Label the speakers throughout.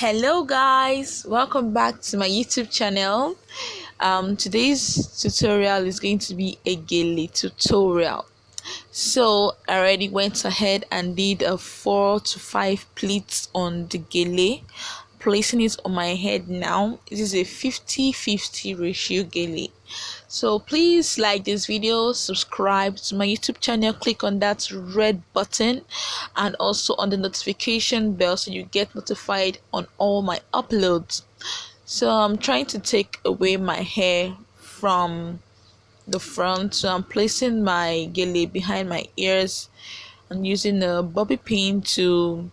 Speaker 1: Hello guys, welcome back to my YouTube channel. Today's tutorial is going to be a gele tutorial. So I already went ahead and did a 4 to 5 pleats on the gele, placing it on my head. Now it is a 50-50 ratio gele. So please like this video, subscribe to my YouTube channel, click on that red button and also on the notification bell so you get notified on all my uploads. So I'm trying to take away my hair from the front, so I'm placing my gele behind my ears and using a bobby pin to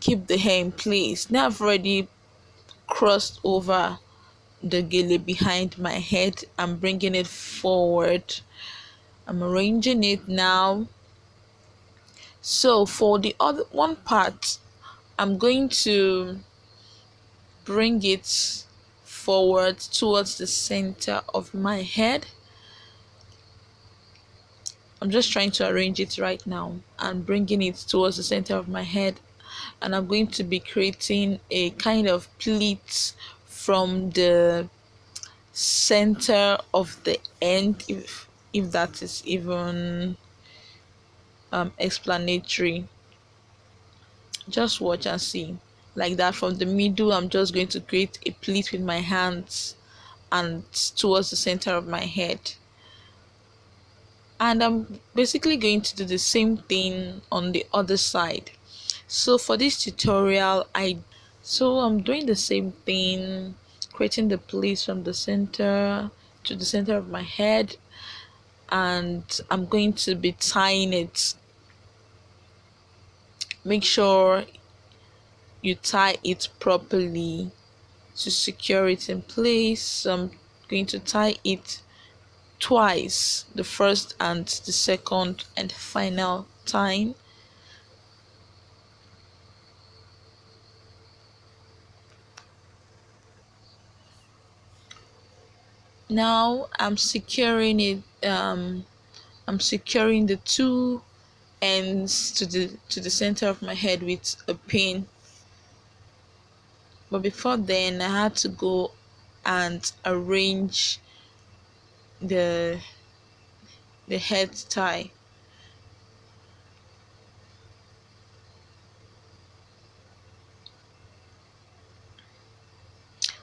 Speaker 1: keep the hair in place. Now I've already crossed over the gele behind my head. I'm bringing it forward. I'm arranging it now. So for the other one part, I'm going to bring it forward towards the center of my head. I'm just trying to arrange it right now and bringing it towards the center of my head, and I'm going to be creating a kind of pleat from the center of the end, if that is even explanatory. Just watch and see. Like that, from the middle I'm just going to create a pleat with my hands and towards the center of my head, and I'm basically going to do the same thing on the other side. So for this tutorial I'm doing the same thing, creating the pleat from the center to the center of my head, and I'm going to be tying it. Make sure you tie it properly to secure it in place. So I'm going to tie it twice, the first and the second and final time. Now I'm securing it. I'm securing the two ends to the center of my head with a pin. But before then, I had to go and arrange the head tie.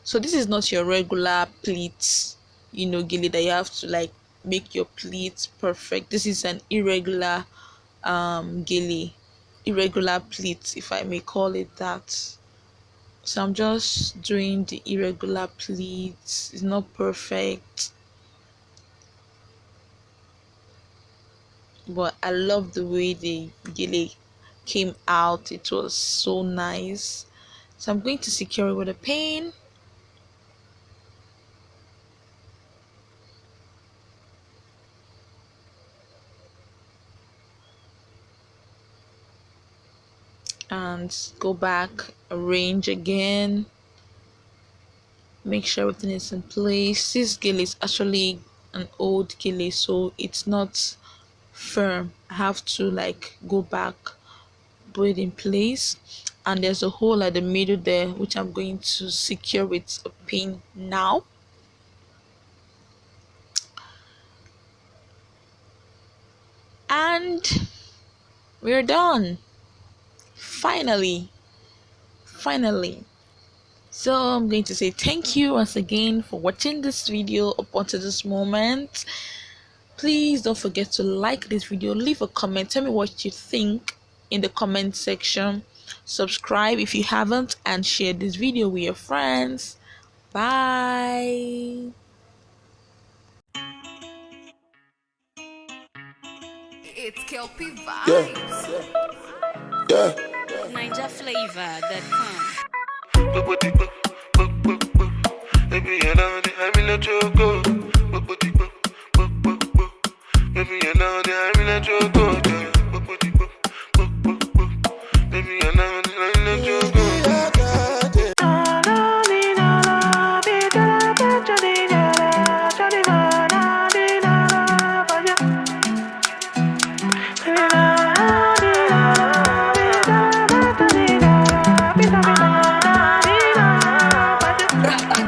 Speaker 1: So this is not your regular pleats, gele, that you have to like make your pleats perfect. This is an irregular gele, irregular pleat, if I may call it that. So I'm just doing the irregular pleats. It's not perfect, but I love the way the gele came out. It was so nice. So I'm going to secure it with a pin. And go back, arrange again, make sure everything is in place. This gele is actually an old gele, so it's not firm. I have to like go back, put it in place, and there's a hole at the middle there which I'm going to secure with a pin now. And we're done. Finally. So I'm going to say thank you once again for watching this video up until this moment. Please don't forget to like this video, leave a comment, tell me what you think in the comment section, subscribe if you haven't, and share this video with your friends. Bye.
Speaker 2: It's Kelpie Vibes.
Speaker 3: Yeah.
Speaker 2: NigerFlavor.com.
Speaker 3: Baby, you know that I'm in a choco. Baby, you know that I'm in a choco. Baby, you know